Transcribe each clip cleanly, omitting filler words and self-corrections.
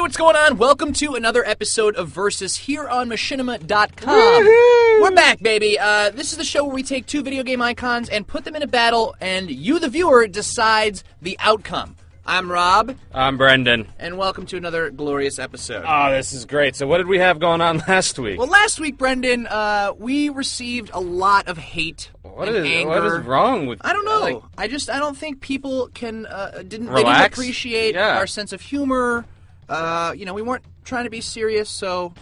what's going on? Welcome to another episode of Versus here on machinima.com. We're back, baby. This is the show where we take two video game icons and put them in a battle, and you, the viewer, decides the outcome. I'm Rob. I'm Brendan. And welcome to another glorious episode. Oh, this is great. So what did we have going on last week? Well, last week, Brendan, we received a lot of hate and anger. What is wrong with... I don't know. I don't think people can, they didn't appreciate our sense of humor. We weren't trying to be serious, so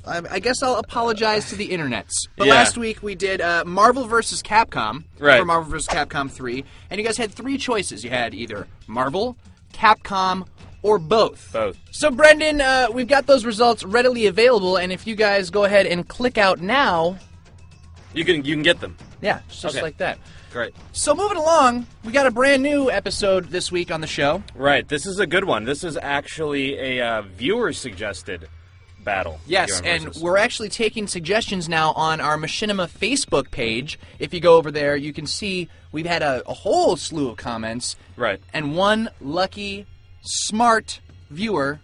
I guess I'll apologize to the internets. But last week we did Marvel vs. Capcom for Marvel vs. Capcom 3, and you guys had three choices. You had either Marvel, Capcom, or both. Both. So, Brendan, we've got those results readily available, and if you guys go ahead and click out now... You can get them. Yeah, just like that. Great. So moving along, we got a brand new episode this week on the show. Right, this is a good one. This is actually a viewer-suggested battle. Yes, and we're actually taking suggestions now on our Machinima Facebook page. If you go over there, you can see we've had a whole slew of comments. Right. And one lucky, smart viewer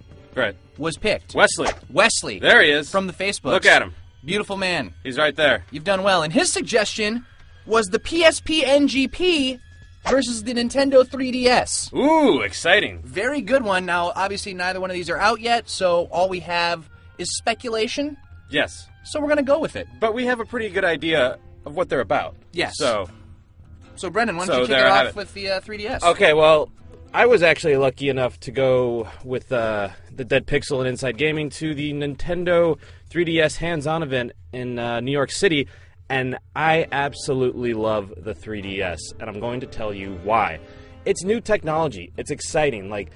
was picked. Wesley. There he is. From the Facebook. Look at him. Beautiful man. He's right there. You've done well. And his suggestion was the PSP NGP versus the Nintendo 3DS. Ooh, exciting. Very good one. Now, obviously, neither one of these are out yet, so all we have is speculation. Yes. So we're going to go with it. But we have a pretty good idea of what they're about. Yes. So Brendan, why don't you kick it off with the 3DS? Okay, well, I was actually lucky enough to go with the Dead Pixel and Inside Gaming to the Nintendo 3DS hands-on event in New York City, and I absolutely love the 3DS, and I'm going to tell you why. It's new technology. It's exciting. Like,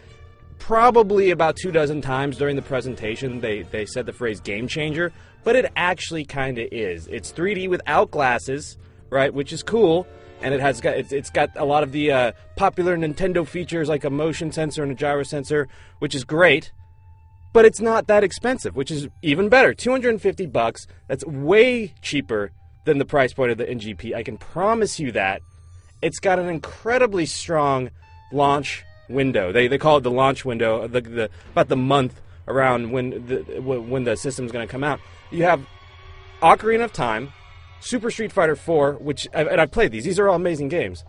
probably about 24 times during the presentation they said the phrase game changer, but it actually kind of is. It's 3D without glasses, right, which is cool, and it's got a lot of the popular Nintendo features like a motion sensor and a gyro sensor, which is great. But it's not that expensive, which is even better. $250. That's way cheaper than the price point of the NGP. I can promise you that. It's got an incredibly strong launch window. They call it the launch window, about the month around when the system's going to come out. You have Ocarina of Time, Super Street Fighter 4, and I've played these. These are all amazing games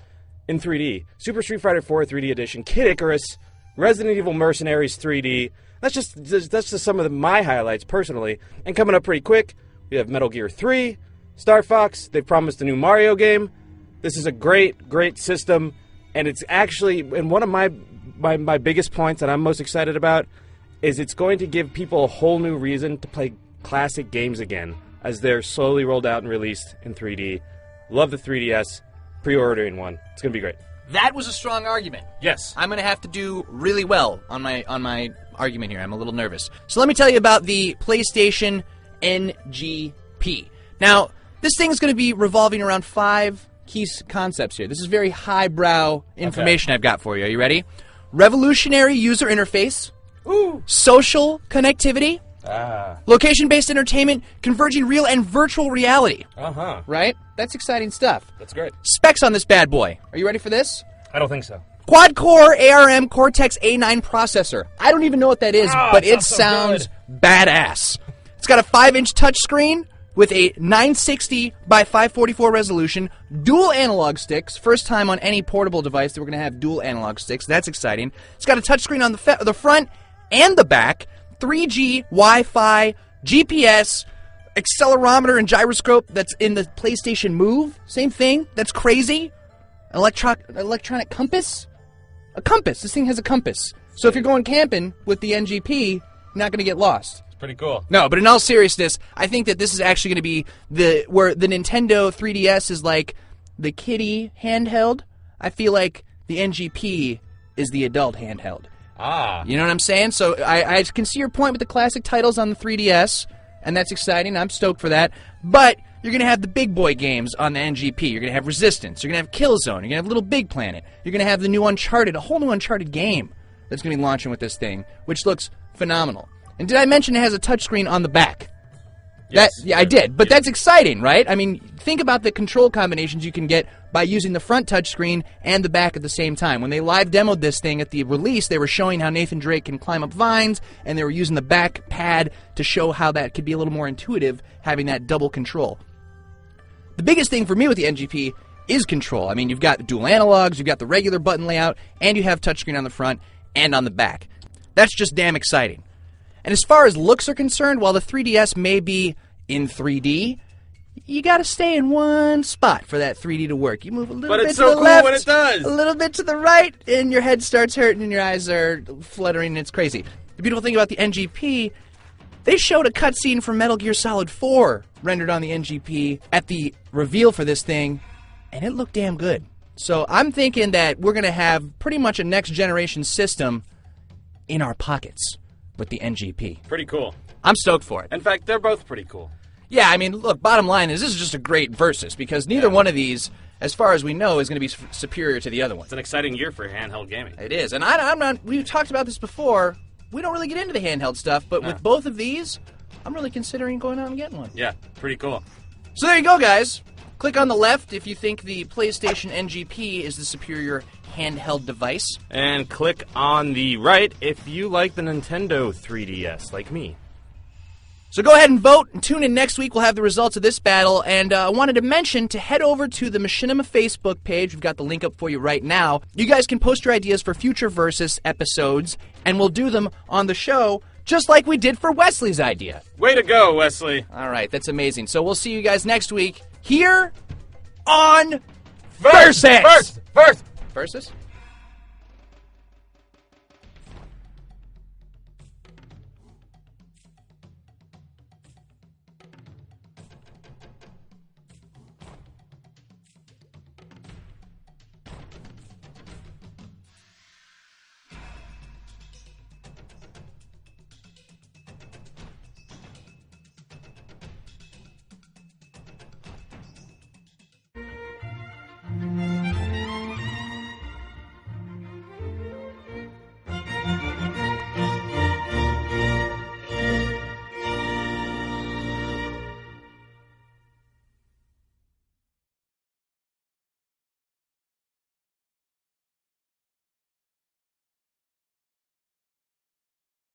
in 3D. Super Street Fighter 4 3D Edition, Kid Icarus, Resident Evil Mercenaries 3D. That's just some of my highlights personally. And coming up pretty quick, we have Metal Gear 3, Star Fox. They've promised a new Mario game. This is a great, great system, and it's actually, and one of my biggest points that I'm most excited about is it's going to give people a whole new reason to play classic games again as they're slowly rolled out and released in 3D. Love the 3DS. Pre-ordering one. It's going to be great. That was a strong argument. Yes. I'm going to have to do really well on my argument here. I'm a little nervous. So let me tell you about the PlayStation NGP. Now, this thing is going to be revolving around 5 key concepts here. This is very highbrow information I've got for you. Are you ready? Revolutionary user interface. Ooh. Social connectivity. Location-based entertainment, converging real and virtual reality. Uh-huh. Right? That's exciting stuff. That's great. Specs on this bad boy. Are you ready for this? I don't think so. Quad-core ARM Cortex-A9 processor. I don't even know what that is, but it sounds badass. It's got a 5-inch touchscreen with a 960 by 544 resolution, dual analog sticks. First time on any portable device that we're going to have dual analog sticks. That's exciting. It's got a touchscreen on the front and the back, 3G, Wi-Fi, GPS, accelerometer and gyroscope that's in the PlayStation Move. Same thing. That's crazy. Electronic compass? A compass. This thing has a compass. So if you're going camping with the NGP, you're not going to get lost. It's pretty cool. No, but in all seriousness, I think that this is actually going to be where the Nintendo 3DS is like the kiddie handheld. I feel like the NGP is the adult handheld. You know what I'm saying? So I can see your point with the classic titles on the 3DS, and that's exciting. I'm stoked for that. But you're going to have the big boy games on the NGP. You're going to have Resistance. You're going to have Killzone. You're going to have Little Big Planet. You're going to have the new Uncharted, a whole new Uncharted game that's going to be launching with this thing, which looks phenomenal. And did I mention it has a touchscreen on the back? Yes. I did. But that's exciting, right? I mean, think about the control combinations you can get by using the front touchscreen and the back at the same time. When they live demoed this thing at the release, they were showing how Nathan Drake can climb up vines, and they were using the back pad to show how that could be a little more intuitive, having that double control. The biggest thing for me with the NGP is control. I mean, you've got dual analogs, you've got the regular button layout, and you have touchscreen on the front and on the back. That's just damn exciting. And as far as looks are concerned, while the 3DS may be in 3D, you gotta stay in one spot for that 3D to work. You move a little bit to the left, when it does. a little bit to the right, and your head starts hurting and your eyes are fluttering and it's crazy. The beautiful thing about the NGP, they showed a cutscene from Metal Gear Solid 4 rendered on the NGP at the reveal for this thing, and it looked damn good. So I'm thinking that we're gonna have pretty much a next generation system in our pockets with the NGP. Pretty cool. I'm stoked for it. In fact, they're both pretty cool. Yeah, I mean, look, bottom line is this is just a great Versus, because neither one of these, as far as we know, is going to be superior to the other one. It's an exciting year for handheld gaming. It is, and I'm not, we've talked about this before, we don't really get into the handheld stuff, but with both of these, I'm really considering going out and getting one. Yeah, pretty cool. So there you go, guys. Click on the left if you think the PlayStation NGP is the superior handheld device. And click on the right if you like the Nintendo 3DS, like me. So go ahead and vote, and tune in next week. We'll have the results of this battle. And I wanted to mention to head over to the Machinima Facebook page. We've got the link up for you right now. You guys can post your ideas for future Versus episodes, and we'll do them on the show, just like we did for Wesley's idea. Way to go, Wesley. All right, that's amazing. So we'll see you guys next week here on Versus. Versus. Versus?